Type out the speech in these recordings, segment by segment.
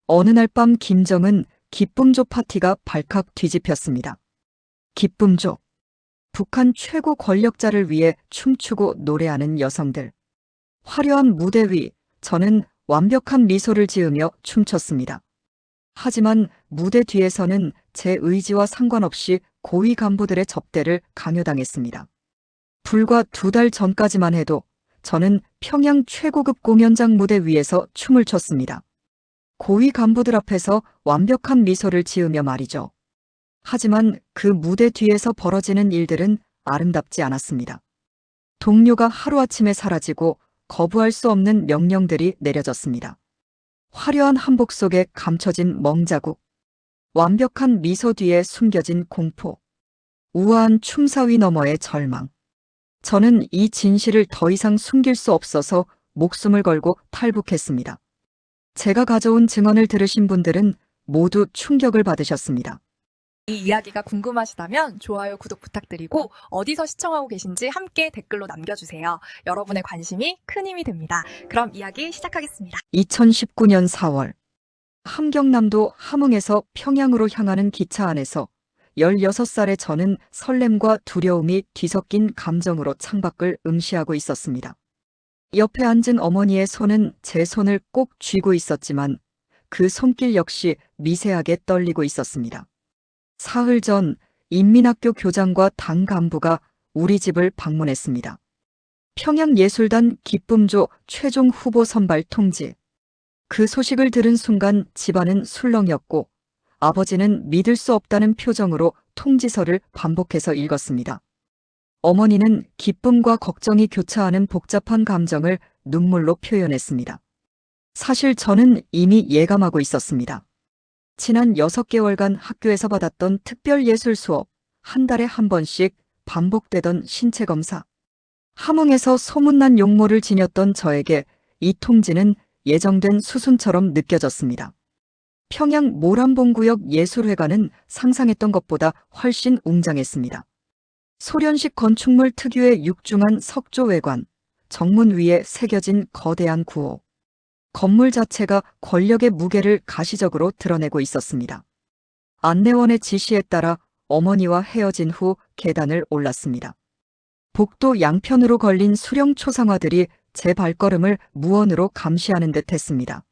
어느 날 밤 김정은 기쁨조 파티가 발칵 뒤집혔습니다. 기쁨조. 북한 최고 권력자를 위해 춤추고 노래하는 여성들. 화려한 무대 위, 저는 완벽한 미소를 지으며 춤췄습니다. 하지만 무대 뒤에서는 제 의지와 상관없이 고위 간부들의 접대를 강요당했습니다. 불과 2달 전까지만 해도 저는 평양 최고급 공연장 무대 위에서 춤을 췄습니다. 고위 간부들 앞에서 완벽한 미소를 지으며 말이죠. 하지만 그 무대 뒤에서 벌어지는 일들은 아름답지 않았습니다. 동료가 하루아침에 사라지고 거부할 수 없는 명령들이 내려졌습니다. 화려한 한복 속에 감춰진 멍자국, 완벽한 미소 뒤에 숨겨진 공포, 우아한 춤사위 너머의 절망. 저는 이 진실을 더 이상 숨길 수 없어서 목숨을 걸고 탈북했습니다. 제가 가져온 증언을 들으신 분들은 모두 충격을 받으셨습니다. 이 이야기가 궁금하시다면 좋아요, 구독 부탁드리고 어디서 시청하고 계신지 함께 댓글로 남겨주세요. 여러분의 관심이 큰 힘이 됩니다. 그럼 이야기 시작하겠습니다. 2019년 4월, 함경남도 함흥에서 평양으로 향하는 기차 안에서 16살의 저는 설렘과 두려움이 뒤섞인 감정으로 창밖을 응시하고 있었습니다. 옆에 앉은 어머니의 손은 제 손을 꼭 쥐고 있었지만 그 손길 역시 미세하게 떨리고 있었습니다. 사흘 전 인민학교 교장과 당 간부가 우리 집을 방문했습니다. 평양예술단 기쁨조 최종 후보 선발 통지. 그 소식을 들은 순간 집안은 술렁였고 아버지는 믿을 수 없다는 표정으로 통지서를 반복해서 읽었습니다. 어머니는 기쁨과 걱정이 교차하는 복잡한 감정을 눈물로 표현했습니다. 사실 저는 이미 예감하고 있었습니다. 지난 6개월간 학교에서 받았던 특별예술 수업, 한 달에 한 번씩 반복되던 신체 검사. 함흥에서 소문난 용모를 지녔던 저에게 이 통지는 예정된 수순처럼 느껴졌습니다. 평양 모란봉구역 예술회관은 상상했던 것보다 훨씬 웅장했습니다. 소련식 건축물 특유의 육중한 석조외관, 정문 위에 새겨진 거대한 구호. 건물 자체가 권력의 무게를 가시적으로 드러내고 있었습니다. 안내원의 지시에 따라 어머니와 헤어진 후 계단을 올랐습니다. 복도 양편으로 걸린 수령 초상화들이 제 발걸음을 무언으로 감시하는 듯 했습니다.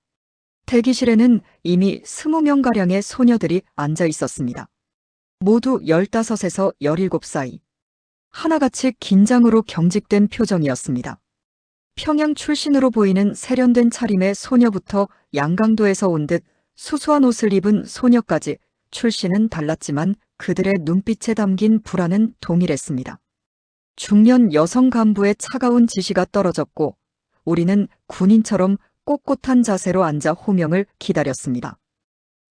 대기실에는 이미 20명가량의 소녀들이 앉아 있었습니다. 모두 15에서 17 사이. 하나같이 긴장으로 경직된 표정이었습니다. 평양 출신으로 보이는 세련된 차림의 소녀부터 양강도에서 온 듯 수수한 옷을 입은 소녀까지 출신은 달랐지만 그들의 눈빛에 담긴 불안은 동일했습니다. 중년 여성 간부의 차가운 지시가 떨어졌고 우리는 군인처럼 꼿꼿한 자세로 앉아 호명을 기다렸습니다.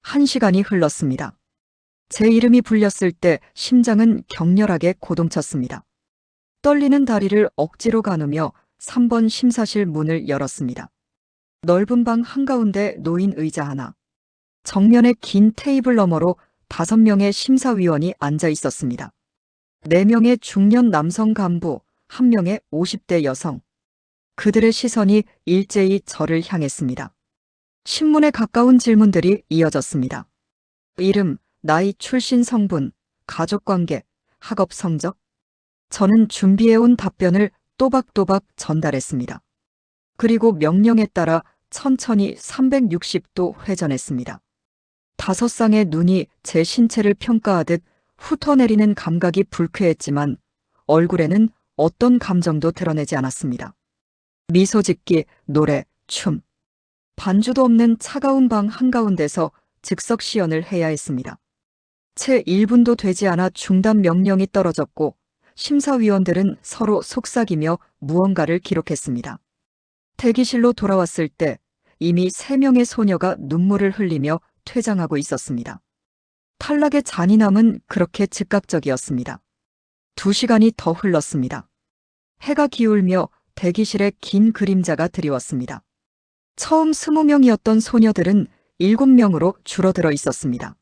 1시간이 흘렀습니다. 제 이름이 불렸을 때 심장은 격렬하게 고동쳤습니다. 떨리는 다리를 억지로 가누며 3번 심사실 문을 열었습니다. 넓은 방 한가운데 놓인 의자 하나. 정면의 긴 테이블 너머로 5명의 심사위원이 앉아 있었습니다. 4명의 중년 남성 간부, 1명의 50대 여성. 그들의 시선이 일제히 저를 향했습니다. 신문에 가까운 질문들이 이어졌습니다. 이름, 나이, 출신 성분, 가족관계, 학업 성적. 저는 준비해온 답변을 또박또박 전달했습니다. 그리고 명령에 따라 천천히 360도 회전했습니다. 5쌍의 눈이 제 신체를 평가하듯 훑어내리는 감각이 불쾌했지만 얼굴에는 어떤 감정도 드러내지 않았습니다. 미소 짓기, 노래, 춤. 반주도 없는 차가운 방 한가운데서 즉석 시연을 해야 했습니다. 채 1분도 되지 않아 중단 명령이 떨어졌고 심사위원들은 서로 속삭이며 무언가를 기록했습니다. 대기실로 돌아왔을 때 이미 3명의 소녀가 눈물을 흘리며 퇴장하고 있었습니다. 탈락의 잔인함은 그렇게 즉각적이었습니다. 2시간이 더 흘렀습니다. 해가 기울며 대기실에 긴 그림자가 드리웠습니다. 처음 20명이었던 소녀들은 7명으로 줄어들어 있었습니다.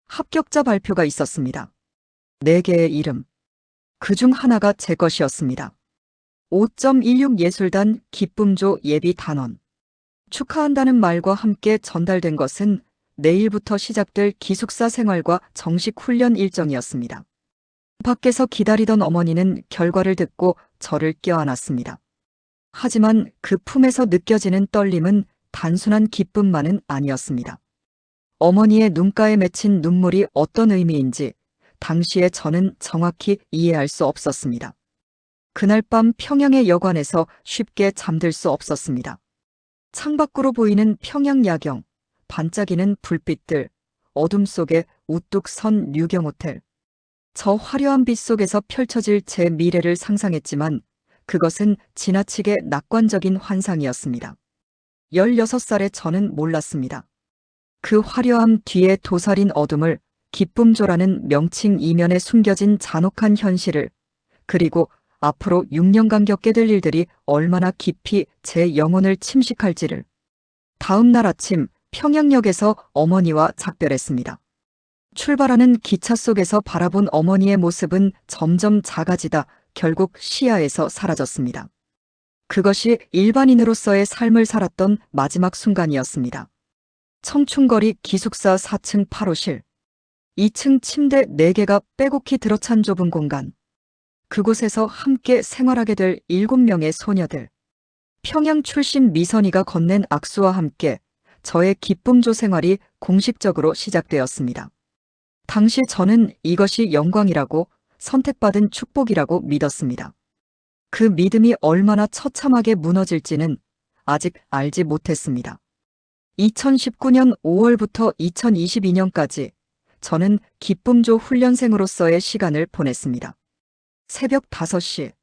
합격자 발표가 있었습니다. 4개의 이름. 그중 하나가 제 것이었습니다. 5.16 예술단 기쁨조 예비 단원. 축하한다는 말과 함께 전달된 것은 내일부터 시작될 기숙사 생활과 정식 훈련 일정이었습니다. 밖에서 기다리던 어머니는 결과를 듣고 저를 껴안았습니다. 하지만 그 품에서 느껴지는 떨림은 단순한 기쁨만은 아니었습니다. 어머니의 눈가에 맺힌 눈물이 어떤 의미인지 당시에 저는 정확히 이해할 수 없었습니다. 그날 밤 평양의 여관에서 쉽게 잠들 수 없었습니다. 창밖으로 보이는 평양 야경, 반짝이는 불빛들, 어둠 속에 우뚝 선 류경 호텔. 저 화려한 빛 속에서 펼쳐질 제 미래를 상상했지만 그것은 지나치게 낙관적인 환상이었습니다. 16살의 저는 몰랐습니다. 그 화려함 뒤에 도사린 어둠을, 기쁨조라는 명칭 이면에 숨겨진 잔혹한 현실을, 그리고 앞으로 6년간 겪게 될 일들이 얼마나 깊이 제 영혼을 침식할지를. 다음 날 아침 평양역에서 어머니와 작별했습니다. 출발하는 기차 속에서 바라본 어머니의 모습은 점점 작아지다 결국 시야에서 사라졌습니다. 그것이 일반인으로서의 삶을 살았던 마지막 순간이었습니다. 청춘거리 기숙사 4층 8호실. 2층 침대 4개가 빼곡히 들어찬 좁은 공간. 그곳에서 함께 생활하게 될 7명의 소녀들. 평양 출신 미선이가 건넨 악수와 함께 저의 기쁨조 생활이 공식적으로 시작되었습니다. 당시 저는 이것이 영광이라고, 선택받은 축복이라고 믿었습니다. 그 믿음이 얼마나 처참하게 무너질지는 아직 알지 못했습니다. 2019년 5월부터 2022년까지 저는 기쁨조 훈련생으로서의 시간을 보냈습니다. 새벽 5시.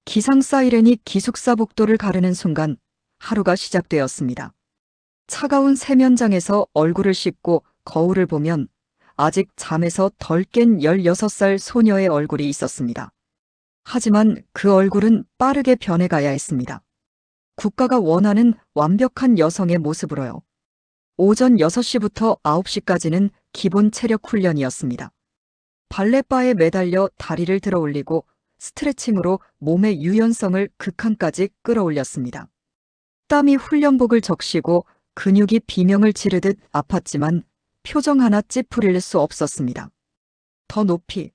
기상 사이렌이 기숙사 복도를 가르는 순간 하루가 시작되었습니다. 차가운 세면장에서 얼굴을 씻고 거울을 보면 아직 잠에서 덜 깬 16살 소녀의 얼굴이 있었습니다. 하지만 그 얼굴은 빠르게 변해가야 했습니다. 국가가 원하는 완벽한 여성의 모습으로요. 오전 6시부터 9시까지는 기본 체력 훈련이었습니다. 발레바에 매달려 다리를 들어 올리고 스트레칭으로 몸의 유연성을 극한까지 끌어올렸습니다. 땀이 훈련복을 적시고 근육이 비명을 지르듯 아팠지만 표정 하나 찌푸릴 수 없었습니다. 더 높이.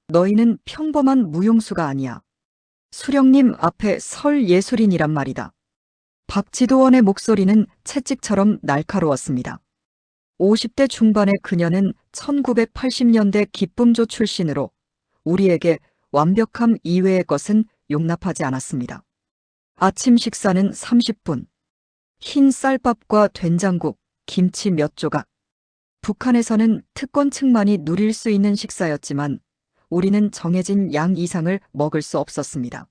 너희는 평범한 무용수가 아니야. 수령님 앞에 설 예술인이란 말이다. 박지도원의 목소리는 채찍처럼 날카로웠습니다. 50대 중반의 그녀는 1980년대 기쁨조 출신으로 우리에게 완벽함 이외의 것은 용납하지 않았습니다. 아침 식사는 30분. 흰 쌀밥과 된장국, 김치 몇 조각. 북한에서는 특권층만이 누릴 수 있는 식사였지만 우리는 정해진 양 이상을 먹을 수 없었습니다.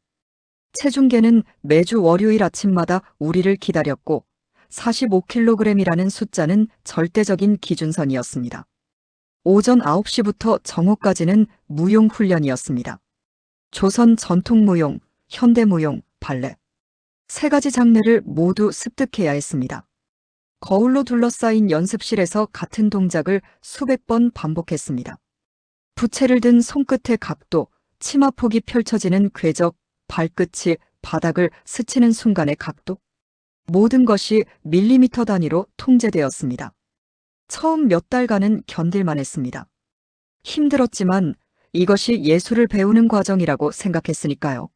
체중계는 매주 월요일 아침마다 우리를 기다렸고 45kg이라는 숫자는 절대적인 기준선이었습니다. 오전 9시부터 정오까지는 무용 훈련이었습니다. 조선 전통무용, 현대무용, 발레. 3가지 장르를 모두 습득해야 했습니다. 거울로 둘러싸인 연습실에서 같은 동작을 수백 번 반복했습니다. 부채를 든 손끝의 각도, 치마폭이 펼쳐지는 궤적, 발끝이 바닥을 스치는 순간의 각도. 모든 것이 밀리미터 단위로 통제되었습니다. 처음 몇 달간은 견딜만 했습니다. 힘들었지만 이것이 예술을 배우는 과정이라고 생각했으니까요.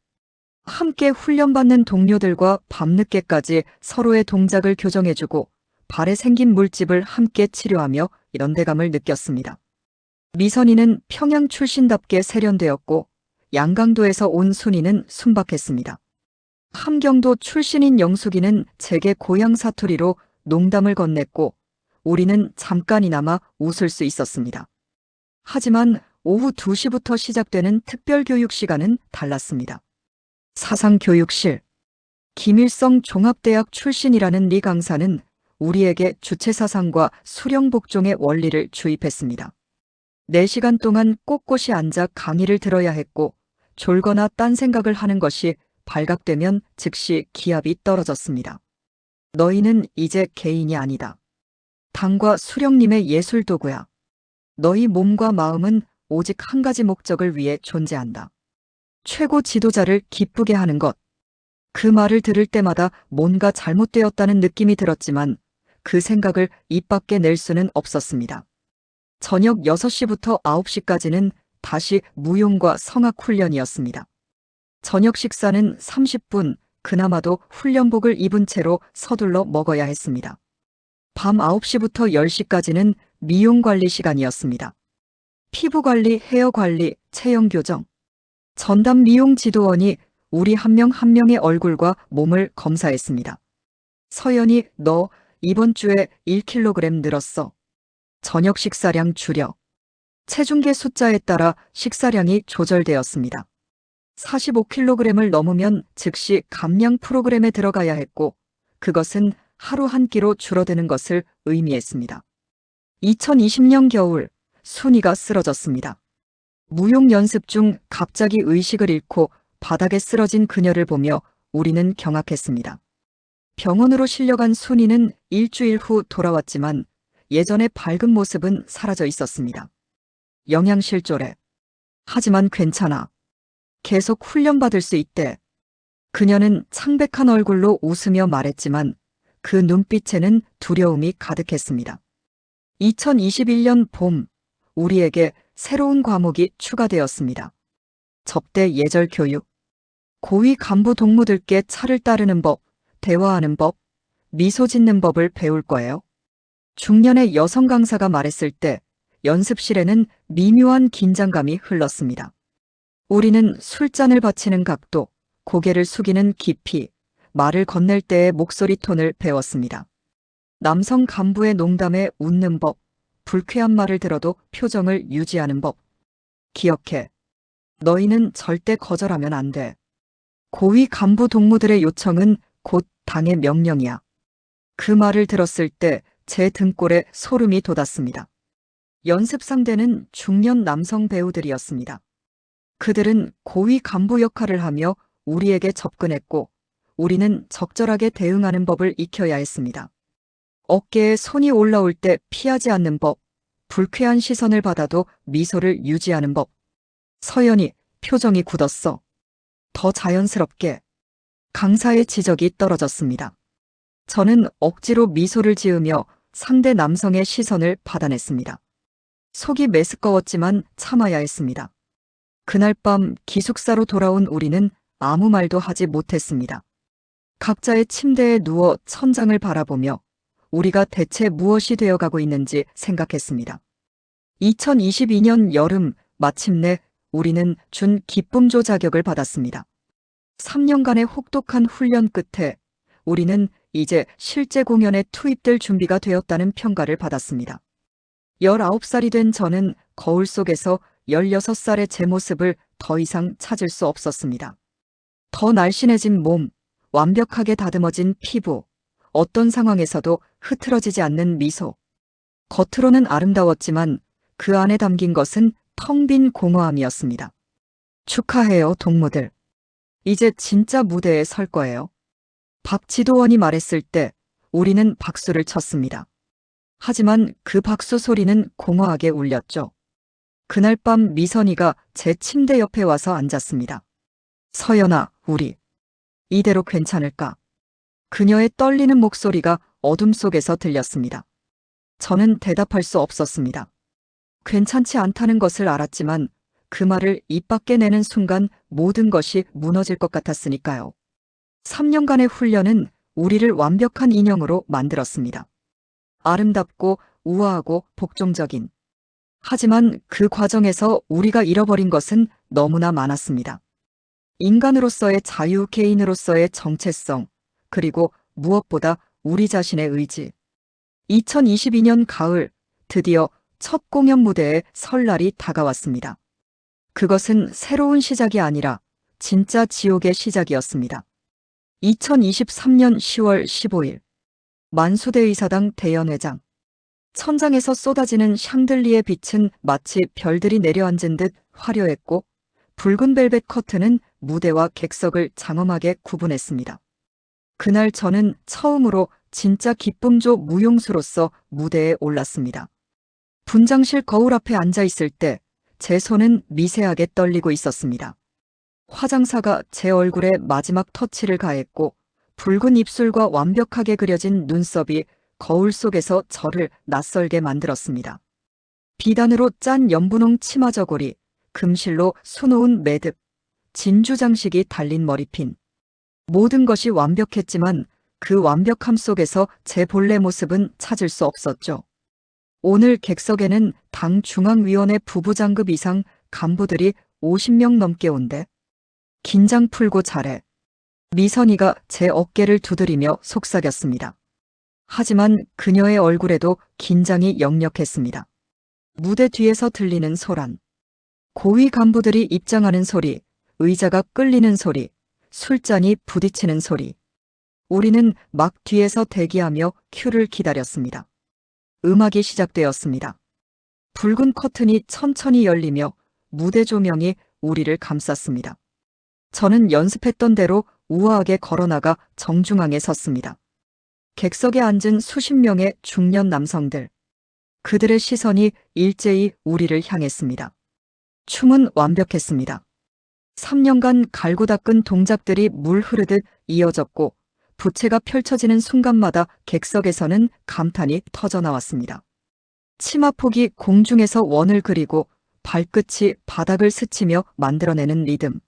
함께 훈련받는 동료들과 밤늦게까지 서로의 동작을 교정해주고 발에 생긴 물집을 함께 치료하며 연대감을 느꼈습니다. 미선이는 평양 출신답게 세련되었고 양강도에서 온 순이는 순박했습니다. 함경도 출신인 영숙이는 제게 고향 사투리로 농담을 건넸고 우리는 잠깐이나마 웃을 수 있었습니다. 하지만 오후 2시부터 시작되는 특별교육 시간은 달랐습니다. 사상교육실. 김일성 종합대학 출신이라는 리 강사는 우리에게 주체사상과 수령복종의 원리를 주입했습니다. 4시간 동안 꼿꼿이 앉아 강의를 들어야 했고 졸거나 딴 생각을 하는 것이 발각되면 즉시 기압이 떨어졌습니다. 너희는 이제 개인이 아니다. 당과 수령님의 예술 도구야. 너희 몸과 마음은 오직 한 가지 목적을 위해 존재한다. 최고 지도자를 기쁘게 하는 것. 그 말을 들을 때마다 뭔가 잘못되었다는 느낌이 들었지만 그 생각을 입 밖에 낼 수는 없었습니다. 저녁 6시부터 9시까지는 다시 무용과 성악 훈련이었습니다. 저녁 식사는 30분, 그나마도 훈련복을 입은 채로 서둘러 먹어야 했습니다. 밤 9시부터 10시까지는 미용 관리 시간이었습니다. 피부 관리, 헤어 관리, 체형 교정. 전담 미용 지도원이 우리 한 명 한 명의 얼굴과 몸을 검사했습니다. 서연이, 너 이번 주에 1kg 늘었어. 저녁 식사량 줄여. 체중계 숫자에 따라 식사량이 조절되었습니다. 45kg을 넘으면 즉시 감량 프로그램에 들어가야 했고, 그것은 하루 한 끼로 줄어드는 것을 의미했습니다. 2020년 겨울, 순이가 쓰러졌습니다. 무용 연습 중 갑자기 의식을 잃고 바닥에 쓰러진 그녀를 보며 우리는 경악했습니다. 병원으로 실려간 순이는 일주일 후 돌아왔지만 예전의 밝은 모습은 사라져 있었습니다. 영양실조래. 하지만 괜찮아. 계속 훈련받을 수 있대. 그녀는 창백한 얼굴로 웃으며 말했지만 그 눈빛에는 두려움이 가득했습니다. 2021년 봄, 우리에게 새로운 과목이 추가되었습니다. 접대 예절 교육. 고위 간부 동무들께 차를 따르는 법, 대화하는 법, 미소 짓는 법을 배울 거예요. 중년의 여성 강사가 말했을 때 연습실에는 미묘한 긴장감이 흘렀습니다. 우리는 술잔을 받치는 각도, 고개를 숙이는 깊이, 말을 건넬 때의 목소리 톤을 배웠습니다. 남성 간부의 농담에 웃는 법, 불쾌한 말을 들어도 표정을 유지하는 법. 기억해. 너희는 절대 거절하면 안 돼. 고위 간부 동무들의 요청은 곧 당의 명령이야. 그 말을 들었을 때 제 등골에 소름이 돋았습니다. 연습 상대는 중년 남성 배우들이었습니다. 그들은 고위 간부 역할을 하며 우리에게 접근했고 우리는 적절하게 대응하는 법을 익혀야 했습니다. 어깨에 손이 올라올 때 피하지 않는 법, 불쾌한 시선을 받아도 미소를 유지하는 법. 서연이 표정이 굳었어. 더 자연스럽게. 강사의 지적이 떨어졌습니다. 저는 억지로 미소를 지으며 상대 남성의 시선을 받아냈습니다. 속이 메스꺼웠지만 참아야 했습니다. 그날 밤 기숙사로 돌아온 우리는 아무 말도 하지 못했습니다. 각자의 침대에 누워 천장을 바라보며 우리가 대체 무엇이 되어가고 있는지 생각했습니다. 2022년 여름 마침내 우리는 준 기쁨조 자격을 받았습니다. 3년간의 혹독한 훈련 끝에 우리는 이제 실제 공연에 투입될 준비가 되었다는 평가를 받았습니다. 19살이 된 저는 거울 속에서 16살의 제 모습을 더 이상 찾을 수 없었습니다. 더 날씬해진 몸, 완벽하게 다듬어진 피부, 어떤 상황에서도 흐트러지지 않는 미소. 겉으로는 아름다웠지만 그 안에 담긴 것은 텅 빈 공허함이었습니다. 축하해요, 동무들. 이제 진짜 무대에 설 거예요. 박 지도원이 말했을 때 우리는 박수를 쳤습니다. 하지만 그 박수 소리는 공허하게 울렸죠. 그날 밤 미선이가 제 침대 옆에 와서 앉았습니다. 서연아, 우리 이대로 괜찮을까? 그녀의 떨리는 목소리가 어둠 속에서 들렸습니다. 저는 대답할 수 없었습니다. 괜찮지 않다는 것을 알았지만 그 말을 입 밖에 내는 순간 모든 것이 무너질 것 같았으니까요. 3년간의 훈련은 우리를 완벽한 인형으로 만들었습니다. 아름답고 우아하고 복종적인. 하지만 그 과정에서 우리가 잃어버린 것은 너무나 많았습니다. 인간으로서의 자유, 개인으로서의 정체성, 그리고 무엇보다 우리 자신의 의지. 2022년 가을, 드디어 첫 공연 무대에 설 날이 다가왔습니다. 그것은 새로운 시작이 아니라 진짜 지옥의 시작이었습니다. 2023년 10월 15일, 만수대의사당 대연회장. 천장에서 쏟아지는 샹들리에 빛은 마치 별들이 내려앉은 듯 화려했고 붉은 벨벳 커튼은 무대와 객석을 장엄하게 구분했습니다. 그날 저는 처음으로 진짜 기쁨조 무용수로서 무대에 올랐습니다. 분장실 거울 앞에 앉아 있을 때 제 손은 미세하게 떨리고 있었습니다. 화장사가 제 얼굴에 마지막 터치를 가했고 붉은 입술과 완벽하게 그려진 눈썹이 거울 속에서 저를 낯설게 만들었습니다. 비단으로 짠 연분홍 치마 저고리, 금실로 수놓은 매듭, 진주 장식이 달린 머리핀. 모든 것이 완벽했지만 그 완벽함 속에서 제 본래 모습은 찾을 수 없었죠. 오늘 객석에는 당 중앙위원회 부부장급 이상 간부들이 50명 넘게 온대. 긴장 풀고 잘해. 미선이가 제 어깨를 두드리며 속삭였습니다. 하지만 그녀의 얼굴에도 긴장이 역력했습니다. 무대 뒤에서 들리는 소란. 고위 간부들이 입장하는 소리, 의자가 끌리는 소리, 술잔이 부딪히는 소리. 우리는 막 뒤에서 대기하며 큐를 기다렸습니다. 음악이 시작되었습니다. 붉은 커튼이 천천히 열리며 무대 조명이 우리를 감쌌습니다. 저는 연습했던 대로 우아하게 걸어나가 정중앙에 섰습니다. 객석에 앉은 수십 명의 중년 남성들. 그들의 시선이 일제히 우리를 향했습니다. 춤은 완벽했습니다. 3년간 갈고 닦은 동작들이 물 흐르듯 이어졌고 부채가 펼쳐지는 순간마다 객석에서는 감탄이 터져나왔습니다. 치마폭이 공중에서 원을 그리고 발끝이 바닥을 스치며 만들어내는 리듬.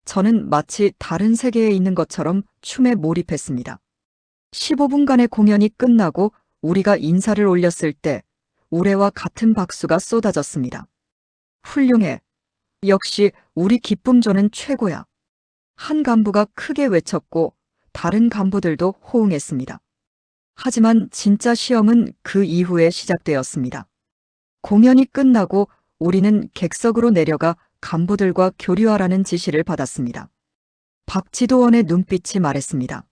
저는 마치 다른 세계에 있는 것처럼 춤에 몰입했습니다. 15분간의 공연이 끝나고 우리가 인사를 올렸을 때 우레와 같은 박수가 쏟아졌습니다. 훌륭해. 역시 우리 기쁨조는 최고야. 한 간부가 크게 외쳤고 다른 간부들도 호응했습니다. 하지만 진짜 시험은 그 이후에 시작되었습니다. 공연이 끝나고 우리는 객석으로 내려가 간부들과 교류하라는 지시를 받았습니다. 박지도원의 눈빛이 말했습니다.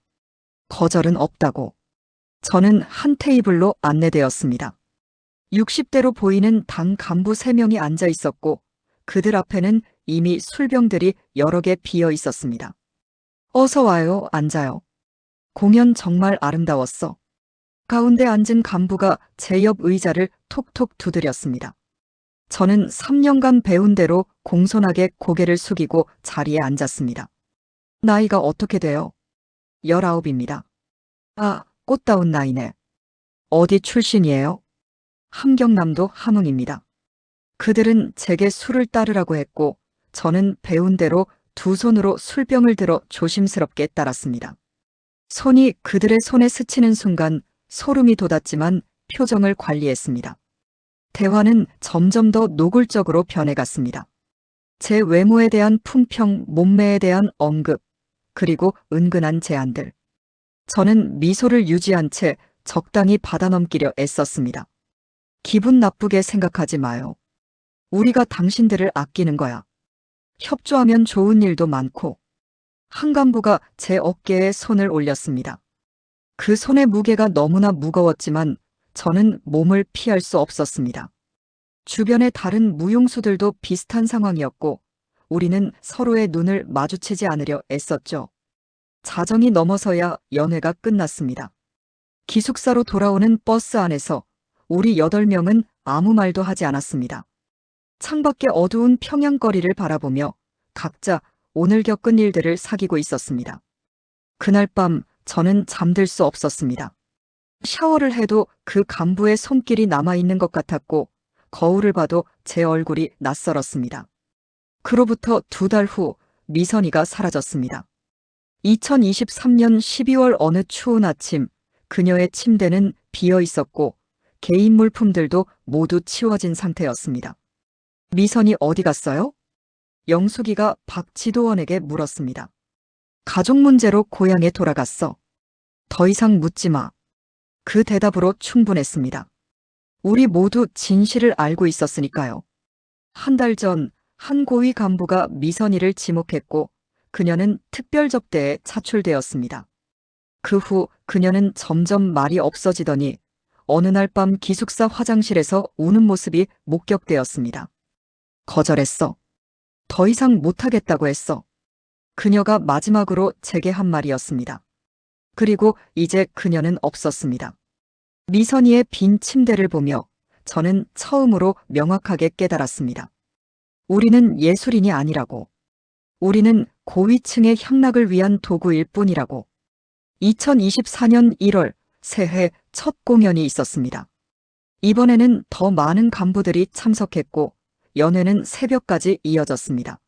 거절은 없다고. 저는 한 테이블로 안내되었습니다. 60대로 보이는 당 간부 3명이 앉아 있었고 그들 앞에는 이미 술병들이 여러 개 비어 있었습니다. 어서 와요, 앉아요. 공연 정말 아름다웠어. 가운데 앉은 간부가 제 옆 의자를 톡톡 두드렸습니다. 저는 3년간 배운 대로 공손하게 고개를 숙이고 자리에 앉았습니다. 나이가 어떻게 돼요? 19입니다. 아, 꽃다운 나이네. 어디 출신이에요? 함경남도 함흥입니다. 그들은 제게 술을 따르라고 했고 저는 배운 대로 두 손으로 술병을 들어 조심스럽게 따랐습니다. 손이 그들의 손에 스치는 순간 소름이 돋았지만 표정을 관리했습니다. 대화는 점점 더 노골적으로 변해갔습니다. 제 외모에 대한 품평, 몸매에 대한 언급, 그리고 은근한 제안들. 저는 미소를 유지한 채 적당히 받아넘기려 애썼습니다. 기분 나쁘게 생각하지 마요. 우리가 당신들을 아끼는 거야. 협조하면 좋은 일도 많고. 한 간부가 제 어깨에 손을 올렸습니다. 그 손의 무게가 너무나 무거웠지만 저는 몸을 피할 수 없었습니다. 주변의 다른 무용수들도 비슷한 상황이었고 우리는 서로의 눈을 마주치지 않으려 애썼죠. 자정이 넘어서야 연회가 끝났습니다. 기숙사로 돌아오는 버스 안에서 우리 8명은 아무 말도 하지 않았습니다. 창밖의 어두운 평양거리를 바라보며 각자 오늘 겪은 일들을 사귀고 있었습니다. 그날 밤 저는 잠들 수 없었습니다. 샤워를 해도 그 간부의 손길이 남아있는 것 같았고 거울을 봐도 제 얼굴이 낯설었습니다. 그로부터 2달 후 미선이가 사라졌습니다. 2023년 12월 어느 추운 아침 그녀의 침대는 비어 있었고 개인 물품들도 모두 치워진 상태였습니다. 미선이 어디 갔어요? 영숙이가 박지도원에게 물었습니다. 가족 문제로 고향에 돌아갔어. 더 이상 묻지 마. 그 대답으로 충분했습니다. 우리 모두 진실을 알고 있었으니까요. 한 달 전 한 고위 간부가 미선이를 지목했고 그녀는 특별 접대에 차출되었습니다. 그 후 그녀는 점점 말이 없어지더니 어느 날 밤 기숙사 화장실에서 우는 모습이 목격되었습니다. 거절했어. 더 이상 못하겠다고 했어. 그녀가 마지막으로 제게 한 말이었습니다. 그리고 이제 그녀는 없었습니다. 미선이의 빈 침대를 보며 저는 처음으로 명확하게 깨달았습니다. 우리는 예술인이 아니라고. 우리는 고위층의 향락을 위한 도구일 뿐이라고. 2024년 1월 새해 첫 공연이 있었습니다. 이번에는 더 많은 간부들이 참석했고 연회는 새벽까지 이어졌습니다.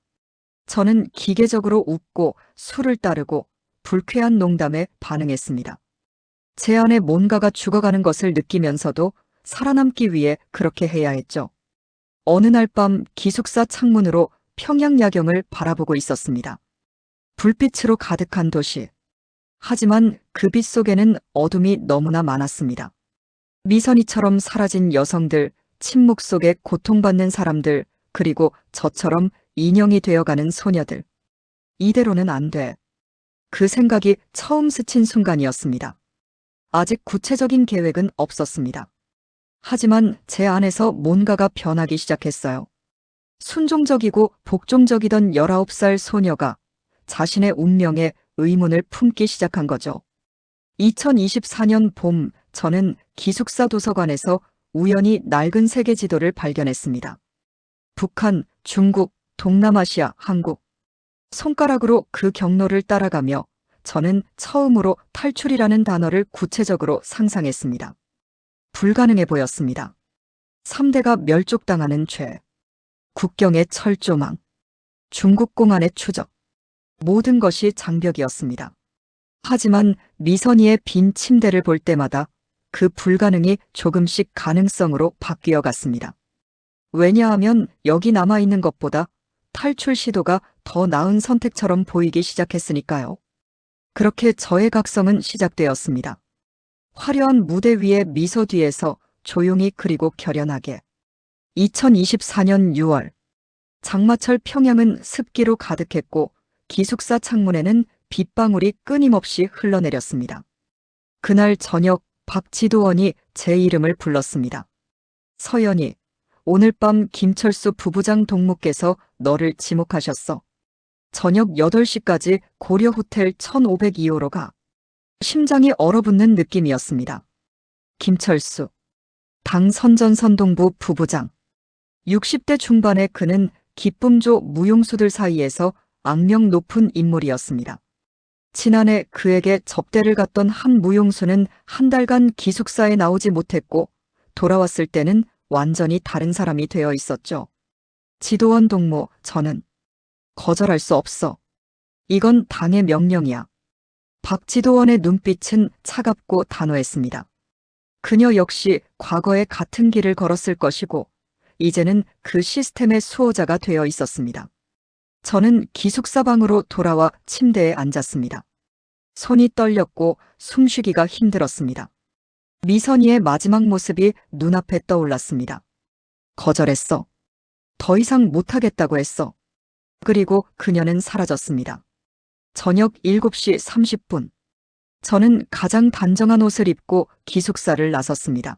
저는 기계적으로 웃고 술을 따르고 불쾌한 농담에 반응했습니다. 제 안에 뭔가가 죽어가는 것을 느끼면서도 살아남기 위해 그렇게 해야 했죠. 어느 날 밤 기숙사 창문으로 평양 야경을 바라보고 있었습니다. 불빛으로 가득한 도시. 하지만 그 빛 속에는 어둠이 너무나 많았습니다. 미선이처럼 사라진 여성들, 침묵 속에 고통받는 사람들, 그리고 저처럼 인형이 되어가는 소녀들. 이대로는 안 돼. 그 생각이 처음 스친 순간이었습니다. 아직 구체적인 계획은 없었습니다. 하지만 제 안에서 뭔가가 변하기 시작했어요. 순종적이고 복종적이던 19살 소녀가 자신의 운명에 의문을 품기 시작한 거죠. 2024년 봄, 저는 기숙사 도서관에서 우연히 낡은 세계 지도를 발견했습니다. 북한, 중국, 동남아시아, 한국. 손가락으로 그 경로를 따라가며 저는 처음으로 탈출이라는 단어를 구체적으로 상상했습니다. 불가능해 보였습니다. 3대가 멸족당하는 죄, 국경의 철조망, 중국 공안의 추적. 모든 것이 장벽이었습니다. 하지만 미선이의 빈 침대를 볼 때마다 그 불가능이 조금씩 가능성으로 바뀌어 갔습니다. 왜냐하면 여기 남아있는 것보다 탈출 시도가 더 나은 선택처럼 보이기 시작했으니까요. 그렇게 저의 각성은 시작되었습니다. 화려한 무대 위의 미소 뒤에서 조용히 그리고 결연하게. 2024년 6월. 장마철 평양은 습기로 가득했고 기숙사 창문에는 빗방울이 끊임없이 흘러내렸습니다. 그날 저녁 박지도원이 제 이름을 불렀습니다. 서연이, 오늘 밤 김철수 부부장 동무께서 너를 지목하셨어. 저녁 8시까지 고려호텔 1502호로 가. 심장이 얼어붙는 느낌이었습니다. 김철수, 당 선전선동부 부부장. 60대 중반의 그는 기쁨조 무용수들 사이에서 악명 높은 인물이었습니다. 지난해 그에게 접대를 갔던 한 무용수는 한 달간 기숙사에 나오지 못했고 돌아왔을 때는 완전히 다른 사람이 되어 있었죠. 지도원 동무, 저는 거절할 수 없어. 이건 당의 명령이야. 박지도원의 눈빛은 차갑고 단호했습니다. 그녀 역시 과거에 같은 길을 걸었을 것이고 이제는 그 시스템의 수호자가 되어 있었습니다. 저는 기숙사 방으로 돌아와 침대에 앉았습니다. 손이 떨렸고 숨쉬기가 힘들었습니다. 미선이의 마지막 모습이 눈앞에 떠올랐습니다. 거절했어. 더 이상 못하겠다고 했어. 그리고 그녀는 사라졌습니다. 저녁 7시 30분. 저는 가장 단정한 옷을 입고 기숙사를 나섰습니다.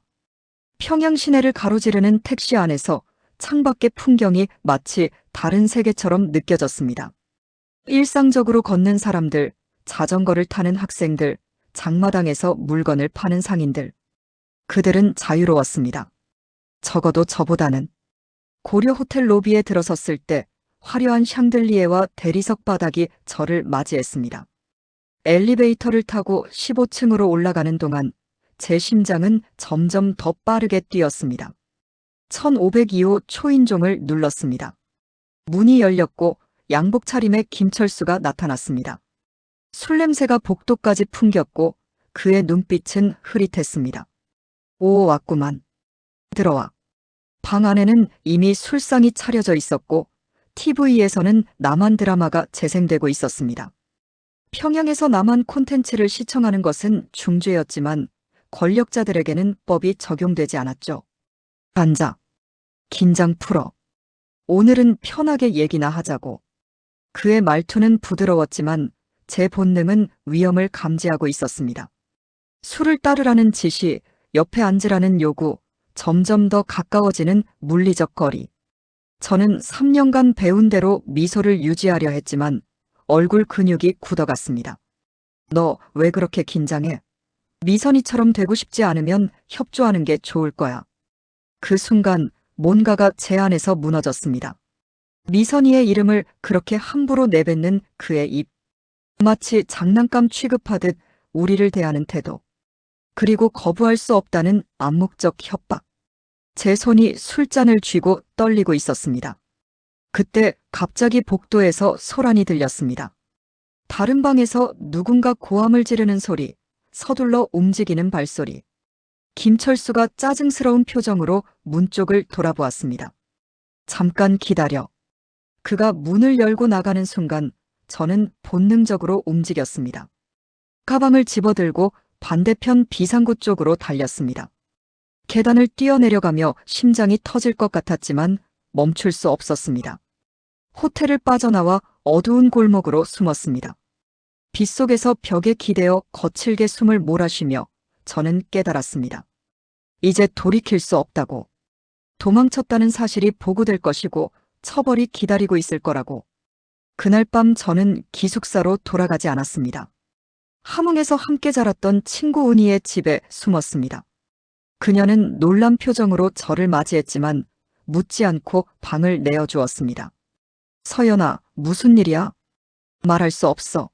평양 시내를 가로지르는 택시 안에서 창밖의 풍경이 마치 다른 세계처럼 느껴졌습니다. 일상적으로 걷는 사람들, 자전거를 타는 학생들, 장마당에서 물건을 파는 상인들. 그들은 자유로웠습니다. 적어도 저보다는. 고려 호텔 로비에 들어섰을 때 화려한 샹들리에와 대리석 바닥이 저를 맞이했습니다. 엘리베이터를 타고 15층으로 올라가는 동안 제 심장은 점점 더 빠르게 뛰었습니다. 1502호 초인종을 눌렀습니다. 문이 열렸고 양복 차림의 김철수가 나타났습니다. 술 냄새가 복도까지 풍겼고 그의 눈빛은 흐릿했습니다. 오, 왔구만. 들어와. 방 안에는 이미 술상이 차려져 있었고 TV에서는 남한 드라마가 재생되고 있었습니다. 평양에서 남한 콘텐츠를 시청하는 것은 중죄였지만 권력자들에게는 법이 적용되지 않았죠. 앉아. 긴장 풀어. 오늘은 편하게 얘기나 하자고. 그의 말투는 부드러웠지만 제 본능은 위험을 감지하고 있었습니다. 술을 따르라는 지시, 옆에 앉으라는 요구, 점점 더 가까워지는 물리적 거리. 저는 3년간 배운 대로 미소를 유지하려 했지만 얼굴 근육이 굳어갔습니다. 너 왜 그렇게 긴장해? 미선이처럼 되고 싶지 않으면 협조하는 게 좋을 거야. 그 순간 뭔가가 제 안에서 무너졌습니다. 미선이의 이름을 그렇게 함부로 내뱉는 그의 입. 마치 장난감 취급하듯 우리를 대하는 태도. 그리고 거부할 수 없다는 암묵적 협박. 제 손이 술잔을 쥐고 떨리고 있었습니다. 그때 갑자기 복도에서 소란이 들렸습니다. 다른 방에서 누군가 고함을 지르는 소리, 서둘러 움직이는 발소리. 김철수가 짜증스러운 표정으로 문 쪽을 돌아보았습니다. 잠깐 기다려. 그가 문을 열고 나가는 순간 저는 본능적으로 움직였습니다. 가방을 집어들고 반대편 비상구 쪽으로 달렸습니다. 계단을 뛰어내려가며 심장이 터질 것 같았지만 멈출 수 없었습니다. 호텔을 빠져나와 어두운 골목으로 숨었습니다. 빗속에서 벽에 기대어 거칠게 숨을 몰아쉬며 저는 깨달았습니다. 이제 돌이킬 수 없다고. 도망쳤다는 사실이 보고될 것이고 처벌이 기다리고 있을 거라고. 그날 밤 저는 기숙사로 돌아가지 않았습니다. 함흥에서 함께 자랐던 친구 은희의 집에 숨었습니다. 그녀는 놀란 표정으로 저를 맞이했지만 묻지 않고 방을 내어주었습니다. 서연아, 무슨 일이야? 말할 수 없어.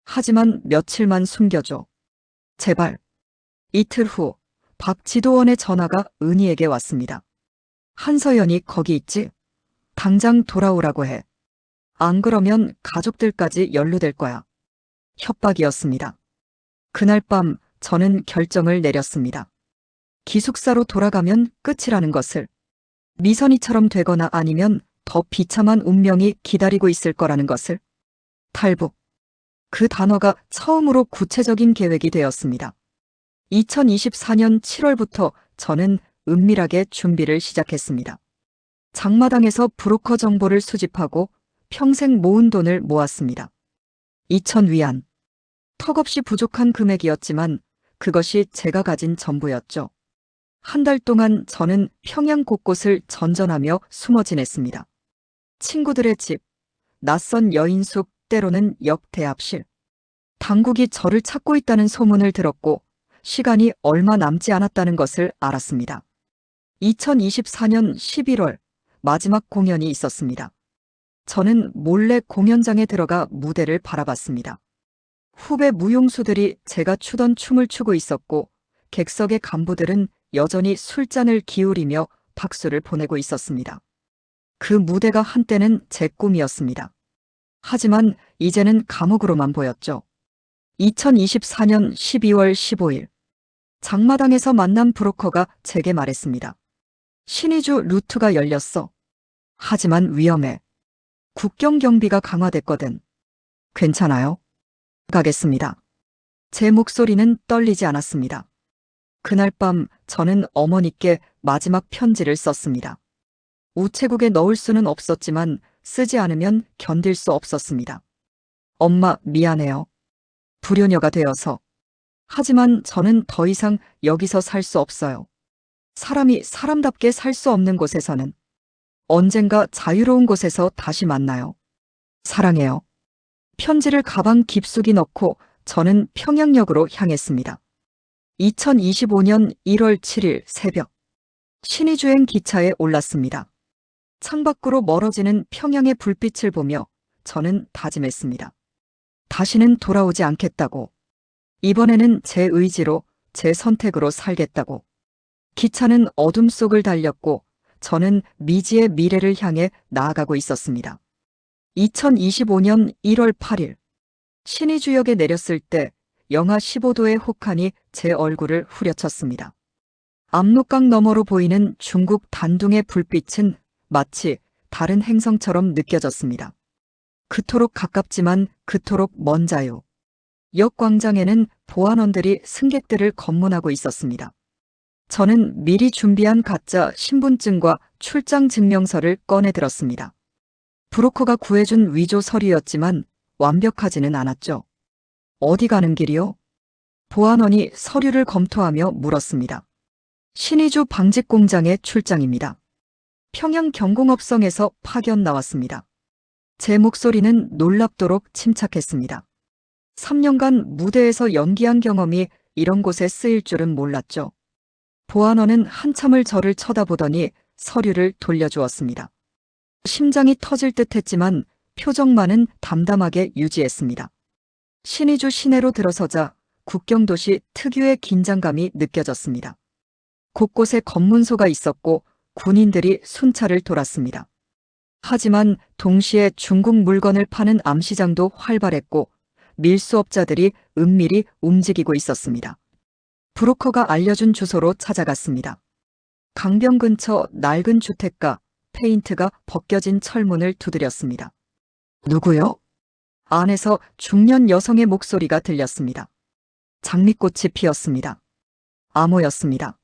하지만 며칠만 숨겨줘. 제발. 이틀 후 박지도원의 전화가 은희에게 왔습니다. 한서연이 거기 있지? 당장 돌아오라고 해. 안 그러면 가족들까지 연루될 거야. 협박이었습니다. 그날 밤 저는 결정을 내렸습니다. 기숙사로 돌아가면 끝이라는 것을. 미선이처럼 되거나 아니면 더 비참한 운명이 기다리고 있을 거라는 것을. 탈북. 그 단어가 처음으로 구체적인 계획이 되었습니다. 2024년 7월부터 저는 은밀하게 준비를 시작했습니다. 장마당에서 브로커 정보를 수집하고 평생 모은 돈을 모았습니다. 2,000위안. 턱없이 부족한 금액이었지만 그것이 제가 가진 전부였죠. 한 달 동안 저는 평양 곳곳을 전전하며 숨어 지냈습니다. 친구들의 집, 낯선 여인숙, 때로는 역 대합실. 당국이 저를 찾고 있다는 소문을 들었고 시간이 얼마 남지 않았다는 것을 알았습니다. 2024년 11월 마지막 공연이 있었습니다. 저는 몰래 공연장에 들어가 무대를 바라봤습니다. 후배 무용수들이 제가 추던 춤을 추고 있었고 객석의 간부들은 여전히 술잔을 기울이며 박수를 보내고 있었습니다. 그 무대가 한때는 제 꿈이었습니다. 하지만 이제는 감옥으로만 보였죠. 2024년 12월 15일 장마당에서 만난 브로커가 제게 말했습니다. 신의주 루트가 열렸어. 하지만 위험해. 국경 경비가 강화됐거든. 괜찮아요? 가겠습니다. 제 목소리는 떨리지 않았습니다. 그날 밤 저는 어머니께 마지막 편지를 썼습니다. 우체국에 넣을 수는 없었지만 쓰지 않으면 견딜 수 없었습니다. 엄마, 미안해요. 불효녀가 되어서. 하지만 저는 더 이상 여기서 살 수 없어요. 사람이 사람답게 살 수 없는 곳에서는 언젠가 자유로운 곳에서 다시 만나요. 사랑해요. 편지를 가방 깊숙이 넣고 저는 평양역으로 향했습니다. 2025년 1월 7일 새벽. 신의주행 기차에 올랐습니다. 창밖으로 멀어지는 평양의 불빛을 보며 저는 다짐했습니다. 다시는 돌아오지 않겠다고. 이번에는 제 의지로, 제 선택으로 살겠다고. 기차는 어둠 속을 달렸고 저는 미지의 미래를 향해 나아가고 있었습니다. 2025년 1월 8일. 신의주역에 내렸을 때 영하 15도의 혹한이 제 얼굴을 후려쳤습니다. 압록강 너머로 보이는 중국 단둥의 불빛은 마치 다른 행성처럼 느껴졌습니다. 그토록 가깝지만 그토록 먼 자유. 역 광장에는 보안원들이 승객들을 검문하고 있었습니다. 저는 미리 준비한 가짜 신분증과 출장 증명서를 꺼내 들었습니다. 브로커가 구해준 위조 서류였지만 완벽하지는 않았죠. 어디 가는 길이요? 보안원이 서류를 검토하며 물었습니다. 신의주 방직 공장의 출장입니다. 평양 경공업성에서 파견 나왔습니다. 제 목소리는 놀랍도록 침착했습니다. 3년간 무대에서 연기한 경험이 이런 곳에 쓰일 줄은 몰랐죠. 보안원은 한참을 저를 쳐다보더니 서류를 돌려주었습니다. 심장이 터질 듯 했지만 표정만은 담담하게 유지했습니다. 신의주 시내로 들어서자 국경도시 특유의 긴장감이 느껴졌습니다. 곳곳에 검문소가 있었고 군인들이 순찰을 돌았습니다. 하지만 동시에 중국 물건을 파는 암시장도 활발했고 밀수업자들이 은밀히 움직이고 있었습니다. 브로커가 알려준 주소로 찾아갔습니다. 강변 근처 낡은 주택가, 페인트가 벗겨진 철문을 두드렸습니다. 누구요? 안에서 중년 여성의 목소리가 들렸습니다. 장미꽃이 피었습니다. 암호였습니다.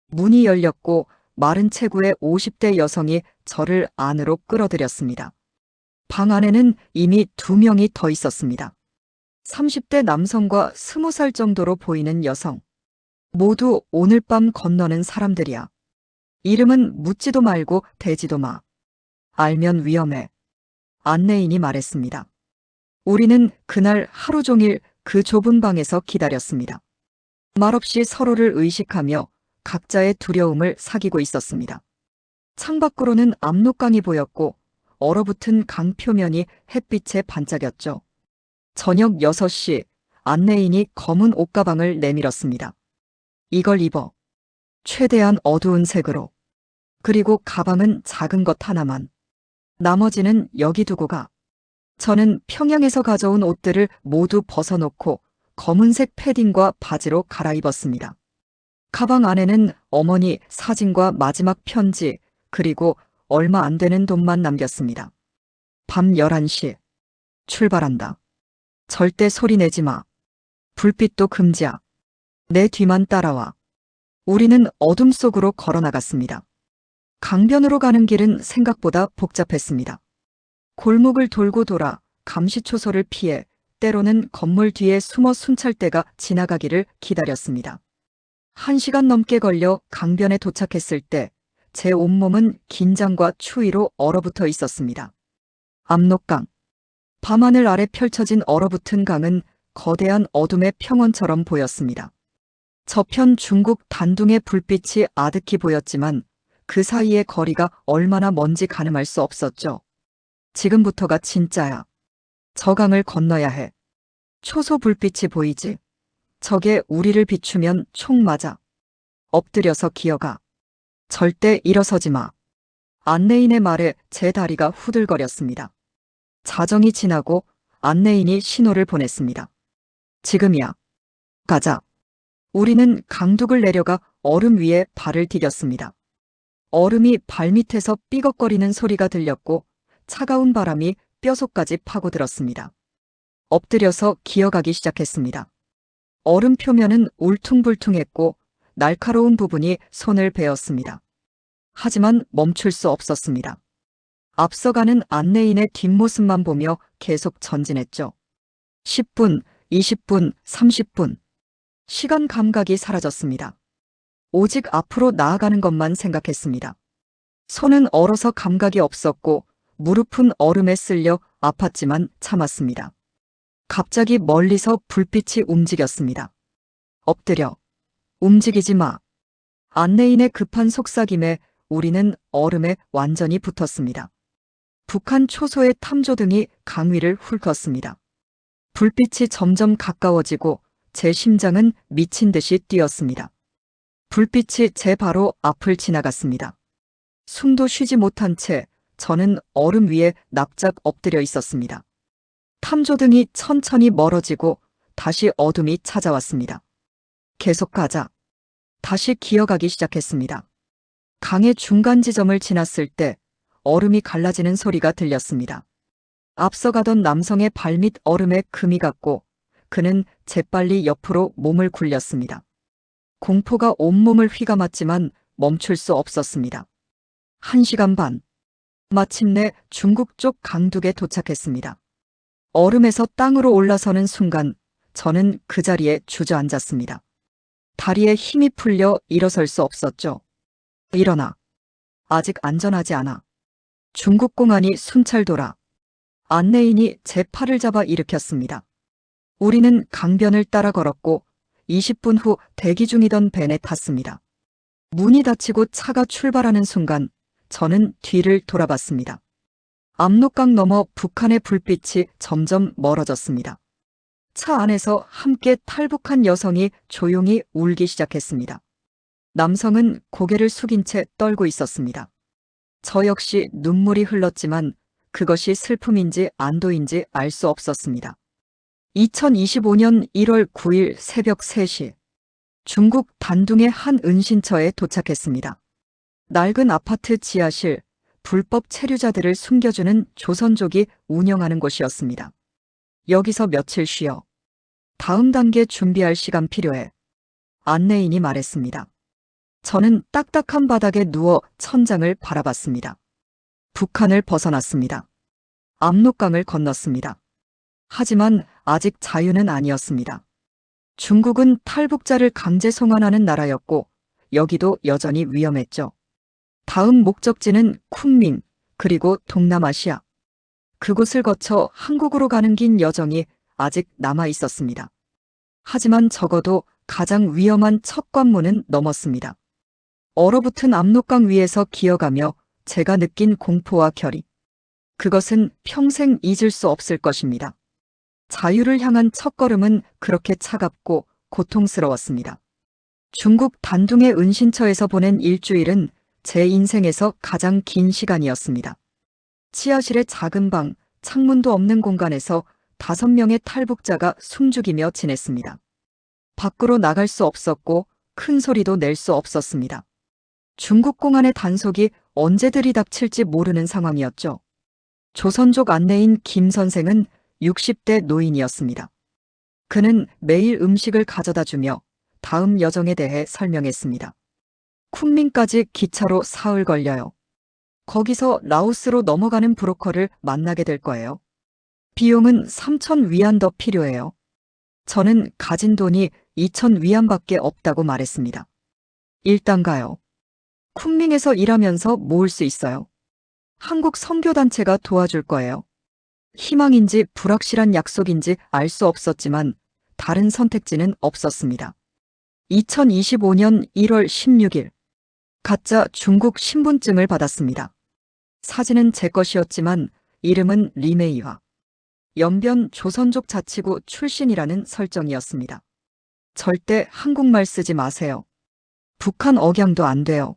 문이 열렸고 마른 체구의 50대 여성이 저를 안으로 끌어들였습니다. 방 안에는 이미 2명이 더 있었습니다. 30대 남성과 20살 정도로 보이는 여성. 모두 오늘 밤 건너는 사람들이야. 이름은 묻지도 말고 대지도 마. 알면 위험해. 안내인이 말했습니다. 우리는 그날 하루 종일 그 좁은 방에서 기다렸습니다. 말없이 서로를 의식하며 각자의 두려움을 사귀고 있었습니다. 창밖으로는 압록강이 보였고 얼어붙은 강 표면이 햇빛에 반짝였죠. 저녁 6시 안내인이 검은 옷가방을 내밀었습니다. 이걸 입어. 최대한 어두운 색으로. 그리고 가방은 작은 것 하나만. 나머지는 여기 두고 가. 저는 평양에서 가져온 옷들을 모두 벗어놓고 검은색 패딩과 바지로 갈아입었습니다. 가방 안에는 어머니 사진과 마지막 편지, 그리고 얼마 안 되는 돈만 남겼습니다. 밤 11시. 출발한다. 절대 소리 내지 마. 불빛도 금지야. 내 뒤만 따라와. 우리는 어둠 속으로 걸어 나갔습니다. 강변으로 가는 길은 생각보다 복잡했습니다. 골목을 돌고 돌아 감시초소를 피해 때로는 건물 뒤에 숨어 순찰대가 지나가기를 기다렸습니다. 1시간 넘게 걸려 강변에 도착했을 때 제 온몸은 긴장과 추위로 얼어붙어 있었습니다. 압록강. 밤하늘 아래 펼쳐진 얼어붙은 강은 거대한 어둠의 평원처럼 보였습니다. 저편 중국 단둥의 불빛이 아득히 보였지만 그 사이의 거리가 얼마나 먼지 가늠할 수 없었죠. 지금부터가 진짜야. 저 강을 건너야 해. 초소 불빛이 보이지? 저게 우리를 비추면 총 맞아. 엎드려서 기어가. 절대 일어서지 마. 안내인의 말에 제 다리가 후들거렸습니다. 자정이 지나고 안내인이 신호를 보냈습니다. 지금이야. 가자. 우리는 강둑을 내려가 얼음 위에 발을 디뎠습니다. 얼음이 발밑에서 삐걱거리는 소리가 들렸고 차가운 바람이 뼈속까지 파고들었습니다. 엎드려서 기어가기 시작했습니다. 얼음 표면은 울퉁불퉁했고 날카로운 부분이 손을 베었습니다. 하지만 멈출 수 없었습니다. 앞서가는 안내인의 뒷모습만 보며 계속 전진했죠. 10분, 20분, 30분. 시간 감각이 사라졌습니다. 오직 앞으로 나아가는 것만 생각했습니다. 손은 얼어서 감각이 없었고 무릎은 얼음에 쓸려 아팠지만 참았습니다. 갑자기 멀리서 불빛이 움직였습니다. 엎드려. 움직이지 마. 안내인의 급한 속삭임에 우리는 얼음에 완전히 붙었습니다. 북한 초소의 탐조등이 강 위를 훑었습니다. 불빛이 점점 가까워지고 제 심장은 미친 듯이 뛰었습니다. 불빛이 제 바로 앞을 지나갔습니다. 숨도 쉬지 못한 채 저는 얼음 위에 납작 엎드려 있었습니다. 탐조등이 천천히 멀어지고 다시 어둠이 찾아왔습니다. 계속 가자. 다시 기어가기 시작했습니다. 강의 중간 지점을 지났을 때 얼음이 갈라지는 소리가 들렸습니다. 앞서가던 남성의 발밑 얼음에 금이 갔고 그는 재빨리 옆으로 몸을 굴렸습니다. 공포가 온몸을 휘감았지만 멈출 수 없었습니다. 1시간 반. 마침내 중국 쪽 강둑에 도착했습니다. 얼음에서 땅으로 올라서는 순간 저는 그 자리에 주저앉았습니다. 다리에 힘이 풀려 일어설 수 없었죠. 일어나. 아직 안전하지 않아. 중국 공안이 순찰도라. 안내인이 제 팔을 잡아 일으켰습니다. 우리는 강변을 따라 걸었고 20분 후 대기 중이던 벤에 탔습니다. 문이 닫히고 차가 출발하는 순간 저는 뒤를 돌아봤습니다. 압록강 너머 북한의 불빛이 점점 멀어졌습니다. 차 안에서 함께 탈북한 여성이 조용히 울기 시작했습니다. 남성은 고개를 숙인 채 떨고 있었습니다. 저 역시 눈물이 흘렀지만 그것이 슬픔인지 안도인지 알 수 없었습니다. 2025년 1월 9일 새벽 3시, 중국 단둥의 한 은신처에 도착했습니다. 낡은 아파트 지하실, 불법 체류자들을 숨겨주는 조선족이 운영하는 곳이었습니다. 여기서 며칠 쉬어. 다음 단계 준비할 시간 필요해. 안내인이 말했습니다. 저는 딱딱한 바닥에 누워 천장을 바라봤습니다. 북한을 벗어났습니다. 압록강을 건넜습니다. 하지만 아직 자유는 아니었습니다. 중국은 탈북자를 강제 송환하는 나라였고 여기도 여전히 위험했죠. 다음 목적지는 쿤밍, 그리고 동남아시아. 그곳을 거쳐 한국으로 가는 긴 여정이 아직 남아 있었습니다. 하지만 적어도 가장 위험한 첫 관문은 넘었습니다. 얼어붙은 압록강 위에서 기어가며 제가 느낀 공포와 결의. 그것은 평생 잊을 수 없을 것입니다. 자유를 향한 첫걸음은 그렇게 차갑고 고통스러웠습니다. 중국 단둥의 은신처에서 보낸 일주일은 제 인생에서 가장 긴 시간이었습니다. 지하실의 작은 방, 창문도 없는 공간에서 5명의 탈북자가 숨죽이며 지냈습니다. 밖으로 나갈 수 없었고 큰 소리도 낼 수 없었습니다. 중국 공안의 단속이 언제 들이닥칠지 모르는 상황이었죠. 조선족 안내인 김 선생은 60대 노인이었습니다. 그는 매일 음식을 가져다 주며 다음 여정에 대해 설명했습니다. 쿤밍까지 기차로 사흘 걸려요. 거기서 라오스로 넘어가는 브로커를 만나게 될 거예요. 비용은 3,000위안 더 필요해요. 저는 가진 돈이 2,000위안밖에 없다고 말했습니다. 일단 가요. 쿤밍에서 일하면서 모을 수 있어요. 한국 선교단체가 도와줄 거예요. 희망인지 불확실한 약속인지 알 수 없었지만 다른 선택지는 없었습니다. 2025년 1월 16일, 가짜 중국 신분증을 받았습니다. 사진은 제 것이었지만 이름은 리메이화. 연변 조선족 자치구 출신이라는 설정이었습니다. 절대 한국말 쓰지 마세요. 북한 억양도 안 돼요.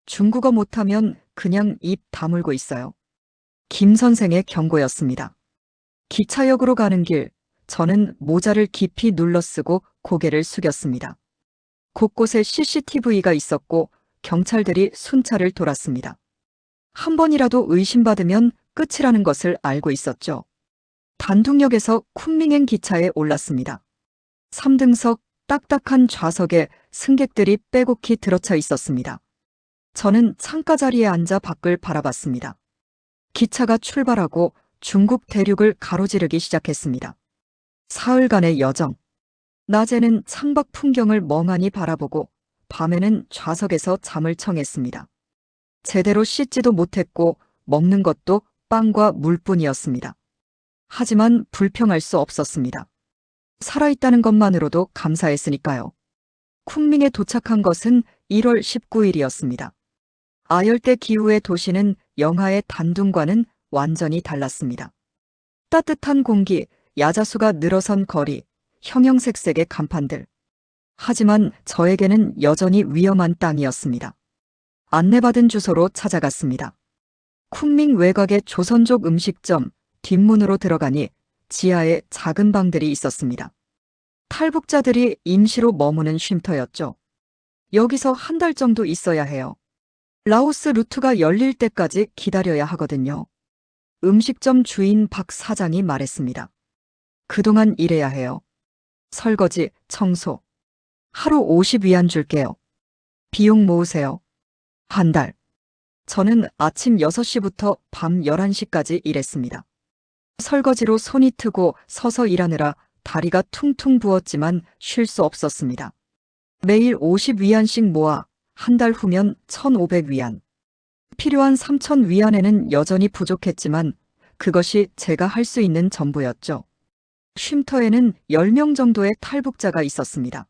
중국어 못하면 그냥 입 다물고 있어요. 김 선생의 경고였습니다. 기차역으로 가는 길, 저는 모자를 깊이 눌러쓰고 고개를 숙였습니다. 곳곳에 CCTV가 있었고 경찰들이 순찰을 돌았습니다. 한 번이라도 의심받으면 끝이라는 것을 알고 있었죠. 단둥역에서 쿤밍행 기차에 올랐습니다. 3등석 딱딱한 좌석에 승객들이 빼곡히 들어차 있었습니다. 저는 창가 자리에 앉아 밖을 바라봤습니다. 기차가 출발하고 중국 대륙을 가로지르기 시작했습니다. 사흘간의 여정. 낮에는 창밖 풍경을 멍하니 바라보고 밤에는 좌석에서 잠을 청했습니다. 제대로 씻지도 못했고 먹는 것도 빵과 물뿐이었습니다. 하지만 불평할 수 없었습니다. 살아있다는 것만으로도 감사했으니까요. 쿤밍에 도착한 것은 1월 19일이었습니다. 아열대 기후의 도시는 영하의 단둥과는 완전히 달랐습니다. 따뜻한 공기, 야자수가 늘어선 거리, 형형색색의 간판들. 하지만 저에게는 여전히 위험한 땅이었습니다. 안내받은 주소로 찾아갔습니다. 쿤밍 외곽의 조선족 음식점 뒷문으로 들어가니 지하에 작은 방들이 있었습니다. 탈북자들이 임시로 머무는 쉼터였죠. 여기서 한 달 정도 있어야 해요. 라오스 루트가 열릴 때까지 기다려야 하거든요. 음식점 주인 박 사장이 말했습니다. 그동안 일해야 해요. 설거지, 청소. 하루 50위안 줄게요. 비용 모으세요. 한 달. 저는 아침 6시부터 밤 11시까지 일했습니다. 설거지로 손이 트고 서서 일하느라 다리가 퉁퉁 부었지만 쉴 수 없었습니다. 매일 50위안씩 모아 한 달 후면 1,500위안. 필요한 3,000위안에는 여전히 부족했지만 그것이 제가 할 수 있는 전부였죠. 쉼터에는 10명 정도의 탈북자가 있었습니다.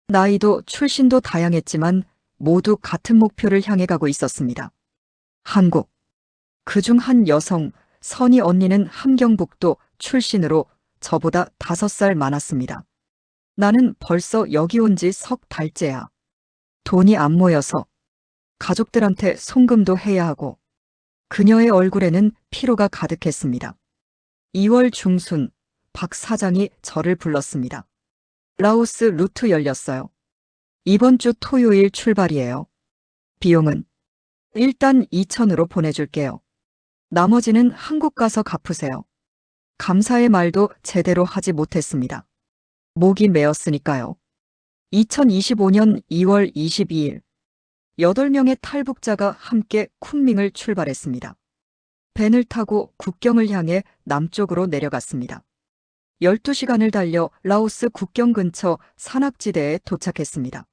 나이도 출신도 다양했지만 모두 같은 목표를 향해 가고 있었습니다. 한국. 그중 한 여성, 선희 언니는 함경북도 출신으로 저보다 5살 많았습니다. 나는 벌써 여기 온 지 석 달째야. 돈이 안 모여서 가족들한테 송금도 해야 하고 그녀의 얼굴에는 피로가 가득했습니다. 2월 중순 박 사장이 저를 불렀습니다. 라오스 루트 열렸어요. 이번 주 토요일 출발이에요. 비용은 일단 2,000으로 보내줄게요. 나머지는 한국 가서 갚으세요. 감사의 말도 제대로 하지 못했습니다. 목이 메었으니까요. 2025년 2월 22일 8명의 탈북자가 함께 쿤밍을 출발했습니다. 벤을 타고 국경을 향해 남쪽으로 내려갔습니다. 12시간을 달려 라오스 국경 근처 산악지대에 도착했습니다.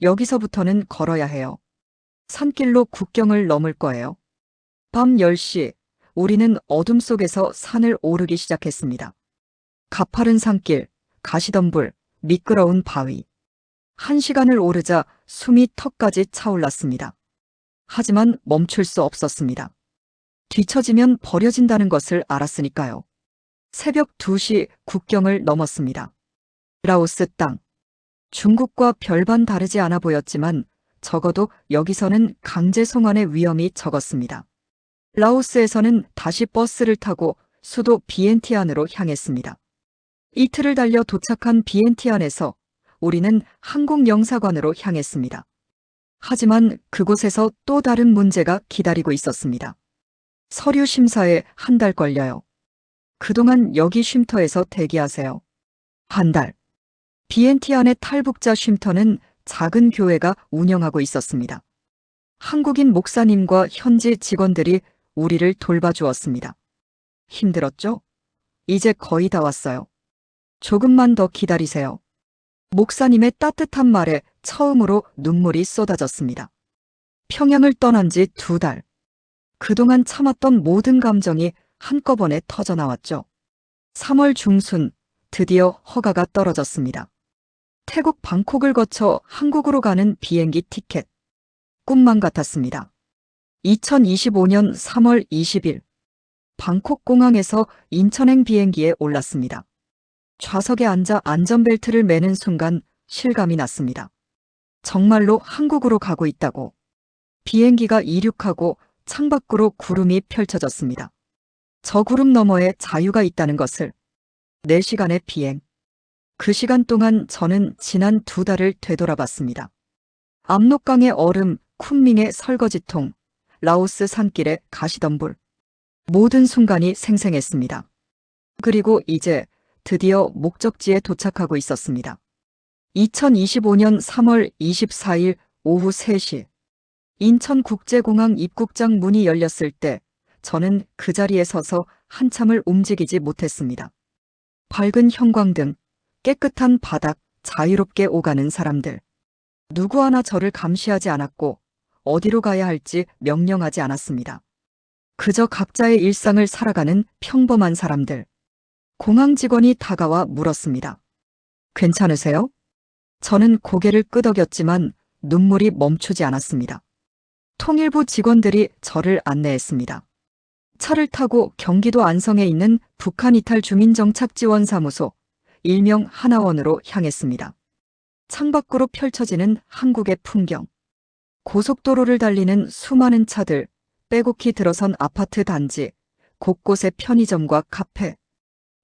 여기서부터는 걸어야 해요. 산길로 국경을 넘을 거예요. 밤 10시, 우리는 어둠 속에서 산을 오르기 시작했습니다. 가파른 산길, 가시덤불, 미끄러운 바위. 1시간을 오르자 숨이 턱까지 차올랐습니다. 하지만 멈출 수 없었습니다. 뒤처지면 버려진다는 것을 알았으니까요. 새벽 2시 국경을 넘었습니다. 라오스 땅. 중국과 별반 다르지 않아 보였지만 적어도 여기서는 강제 송환의 위험이 적었습니다. 라오스에서는 다시 버스를 타고 수도 비엔티안으로 향했습니다. 이틀을 달려 도착한 비엔티안에서 우리는 한국 영사관으로 향했습니다. 하지만 그곳에서 또 다른 문제가 기다리고 있었습니다. 서류 심사에 1달 걸려요. 그동안 여기 쉼터에서 대기하세요. 1달. 비엔티안의 탈북자 쉼터는 작은 교회가 운영하고 있었습니다. 한국인 목사님과 현지 직원들이 우리를 돌봐주었습니다. 힘들었죠? 이제 거의 다 왔어요. 조금만 더 기다리세요. 목사님의 따뜻한 말에 처음으로 눈물이 쏟아졌습니다. 평양을 떠난 지 2달. 그동안 참았던 모든 감정이 한꺼번에 터져나왔죠. 3월 중순 드디어 허가가 떨어졌습니다. 태국 방콕을 거쳐 한국으로 가는 비행기 티켓. 꿈만 같았습니다. 2025년 3월 20일 방콕 공항에서 인천행 비행기에 올랐습니다. 좌석에 앉아 안전벨트를 매는 순간 실감이 났습니다. 정말로 한국으로 가고 있다고. 비행기가 이륙하고 창밖으로 구름이 펼쳐졌습니다. 저 구름 너머에 자유가 있다는 것을. 4시간의 비행. 그 시간 동안 저는 지난 2달을 되돌아봤습니다. 압록강의 얼음, 쿤밍의 설거지통, 라오스 산길의 가시덤불. 모든 순간이 생생했습니다. 그리고 이제 드디어 목적지에 도착하고 있었습니다. 2025년 3월 24일 오후 3시. 인천국제공항 입국장 문이 열렸을 때 저는 그 자리에 서서 한참을 움직이지 못했습니다. 밝은 형광등, 깨끗한 바닥, 자유롭게 오가는 사람들. 누구 하나 저를 감시하지 않았고 어디로 가야 할지 명령하지 않았습니다. 그저 각자의 일상을 살아가는 평범한 사람들. 공항 직원이 다가와 물었습니다. 괜찮으세요? 저는 고개를 끄덕였지만 눈물이 멈추지 않았습니다. 통일부 직원들이 저를 안내했습니다. 차를 타고 경기도 안성에 있는 북한 이탈 주민정착지원사무소, 일명 하나원으로 향했습니다. 창밖으로 펼쳐지는 한국의 풍경. 고속도로를 달리는 수많은 차들, 빼곡히 들어선 아파트 단지, 곳곳의 편의점과 카페.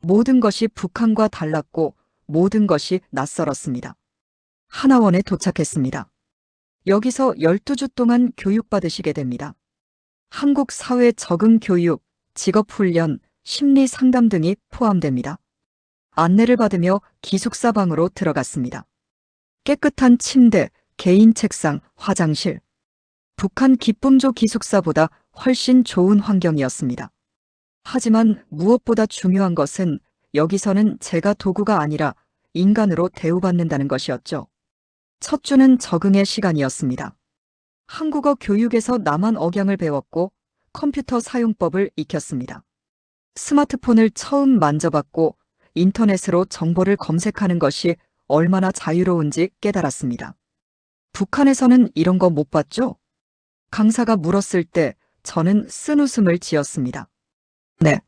모든 것이 북한과 달랐고 모든 것이 낯설었습니다. 하나원에 도착했습니다. 여기서 12주 동안 교육받으시게 됩니다. 한국 사회 적응 교육, 직업훈련, 심리 상담 등이 포함됩니다. 안내를 받으며 기숙사 방으로 들어갔습니다. 깨끗한 침대, 개인 책상, 화장실. 북한 기쁨조 기숙사보다 훨씬 좋은 환경이었습니다. 하지만 무엇보다 중요한 것은 여기서는 제가 도구가 아니라 인간으로 대우받는다는 것이었죠. 첫 주는 적응의 시간이었습니다. 한국어 교육에서 나만 억양을 배웠고 컴퓨터 사용법을 익혔습니다. 스마트폰을 처음 만져봤고 인터넷으로 정보를 검색하는 것이 얼마나 자유로운지 깨달았습니다. 북한에서는 이런 거 못 봤죠? 강사가 물었을 때 저는 쓴웃음을 지었습니다. 네.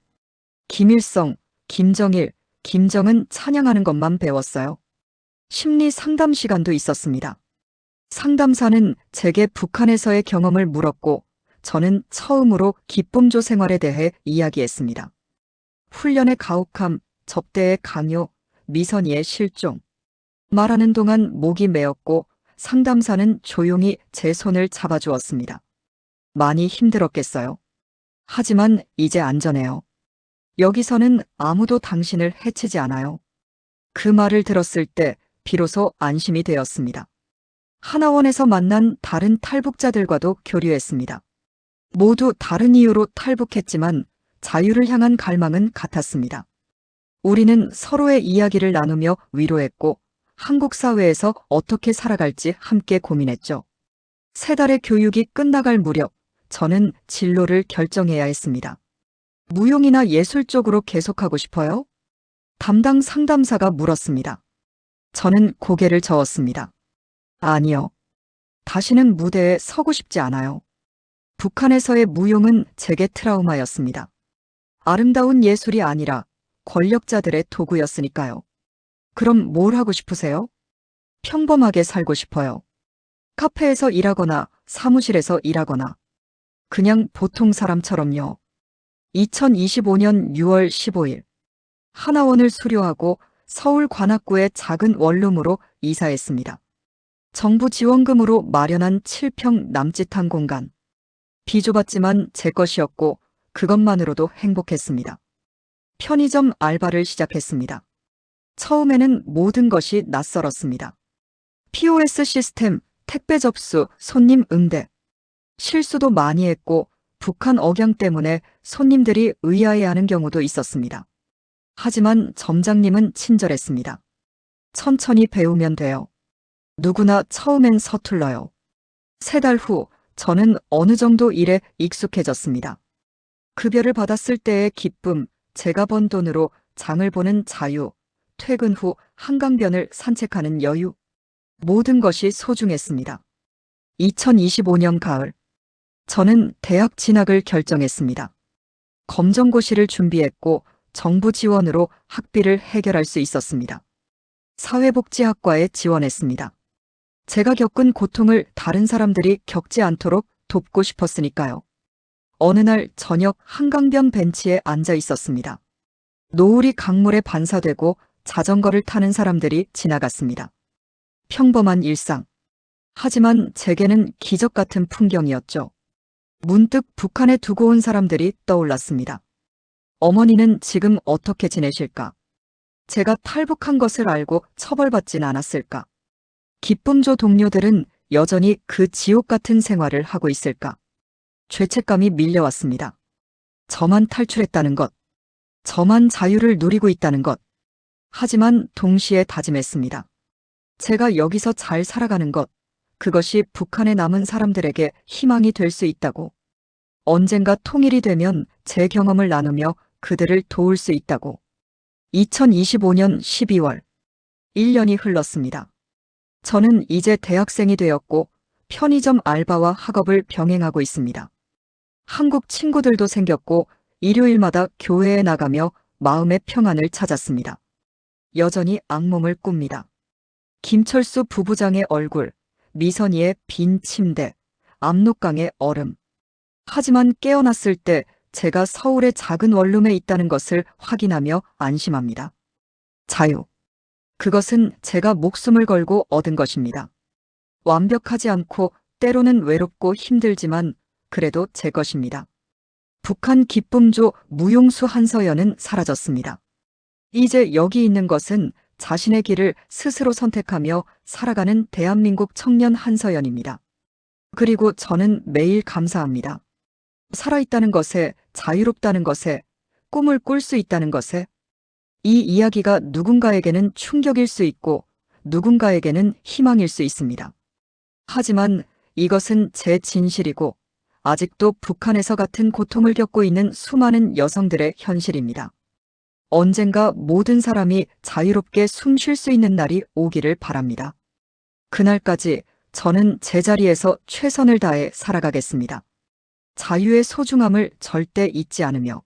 김일성, 김정일, 김정은 찬양하는 것만 배웠어요. 심리 상담 시간도 있었습니다. 상담사는 제게 북한에서의 경험을 물었고 저는 처음으로 기쁨조 생활에 대해 이야기했습니다. 훈련의 가혹함, 접대의 강요, 미선이의 실종. 말하는 동안 목이 메었고 상담사는 조용히 제 손을 잡아주었습니다. 많이 힘들었겠어요. 하지만 이제 안전해요. 여기서는 아무도 당신을 해치지 않아요. 그 말을 들었을 때 비로소 안심이 되었습니다. 하나원에서 만난 다른 탈북자들과도 교류했습니다. 모두 다른 이유로 탈북했지만 자유를 향한 갈망은 같았습니다. 우리는 서로의 이야기를 나누며 위로했고 한국 사회에서 어떻게 살아갈지 함께 고민했죠. 3달의 교육이 끝나갈 무렵 저는 진로를 결정해야 했습니다. 무용이나 예술 쪽으로 계속하고 싶어요? 담당 상담사가 물었습니다. 저는 고개를 저었습니다. 아니요. 다시는 무대에 서고 싶지 않아요. 북한에서의 무용은 제게 트라우마였습니다. 아름다운 예술이 아니라 권력자들의 도구였으니까요. 그럼 뭘 하고 싶으세요? 평범하게 살고 싶어요. 카페에서 일하거나 사무실에서 일하거나 그냥 보통 사람처럼요. 2025년 6월 15일 하나원을 수료하고 서울 관악구의 작은 원룸으로 이사했습니다. 정부 지원금으로 마련한 7평 남짓한 공간. 비좁았지만 제 것이었고 그것만으로도 행복했습니다. 편의점 알바를 시작했습니다. 처음에는 모든 것이 낯설었습니다. POS 시스템, 택배 접수, 손님 응대. 실수도 많이 했고 북한 억양 때문에 손님들이 의아해하는 경우도 있었습니다. 하지만 점장님은 친절했습니다. 천천히 배우면 돼요. 누구나 처음엔 서툴러요. 3달 후 저는 어느 정도 일에 익숙해졌습니다. 급여를 받았을 때의 기쁨, 제가 번 돈으로 장을 보는 자유, 퇴근 후 한강변을 산책하는 여유. 모든 것이 소중했습니다. 2025년 가을, 저는 대학 진학을 결정했습니다. 검정고시를 준비했고 정부 지원으로 학비를 해결할 수 있었습니다. 사회복지학과에 지원했습니다. 제가 겪은 고통을 다른 사람들이 겪지 않도록 돕고 싶었으니까요. 어느 날 저녁 한강변 벤치에 앉아 있었습니다. 노을이 강물에 반사되고 자전거를 타는 사람들이 지나갔습니다. 평범한 일상. 하지만 제게는 기적 같은 풍경이었죠. 문득 북한에 두고 온 사람들이 떠올랐습니다. 어머니는 지금 어떻게 지내실까? 제가 탈북한 것을 알고 처벌받진 않았을까? 기쁨조 동료들은 여전히 그 지옥 같은 생활을 하고 있을까? 죄책감이 밀려왔습니다. 저만 탈출했다는 것. 저만 자유를 누리고 있다는 것. 하지만 동시에 다짐했습니다. 제가 여기서 잘 살아가는 것. 그것이 북한에 남은 사람들에게 희망이 될 수 있다고. 언젠가 통일이 되면 제 경험을 나누며 그들을 도울 수 있다고. 2025년 12월. 1년이 흘렀습니다. 저는 이제 대학생이 되었고 편의점 알바와 학업을 병행하고 있습니다. 한국 친구들도 생겼고 일요일마다 교회에 나가며 마음의 평안을 찾았습니다. 여전히 악몽을 꿉니다. 김철수 부부장의 얼굴, 미선이의 빈 침대, 압록강의 얼음. 하지만 깨어났을 때 제가 서울의 작은 원룸에 있다는 것을 확인하며 안심합니다. 자유. 그것은 제가 목숨을 걸고 얻은 것입니다. 완벽하지 않고 때로는 외롭고 힘들지만 그래도 제 것입니다. 북한 기쁨조 무용수 한서연은 사라졌습니다. 이제 여기 있는 것은 자신의 길을 스스로 선택하며 살아가는 대한민국 청년 한서연입니다. 그리고 저는 매일 감사합니다. 살아있다는 것에, 자유롭다는 것에, 꿈을 꿀 수 있다는 것에. 이 이야기가 누군가에게는 충격일 수 있고 누군가에게는 희망일 수 있습니다. 하지만 이것은 제 진실이고 아직도 북한에서 같은 고통을 겪고 있는 수많은 여성들의 현실입니다. 언젠가 모든 사람이 자유롭게 숨 쉴 수 있는 날이 오기를 바랍니다. 그날까지 저는 제자리에서 최선을 다해 살아가겠습니다. 자유의 소중함을 절대 잊지 않으며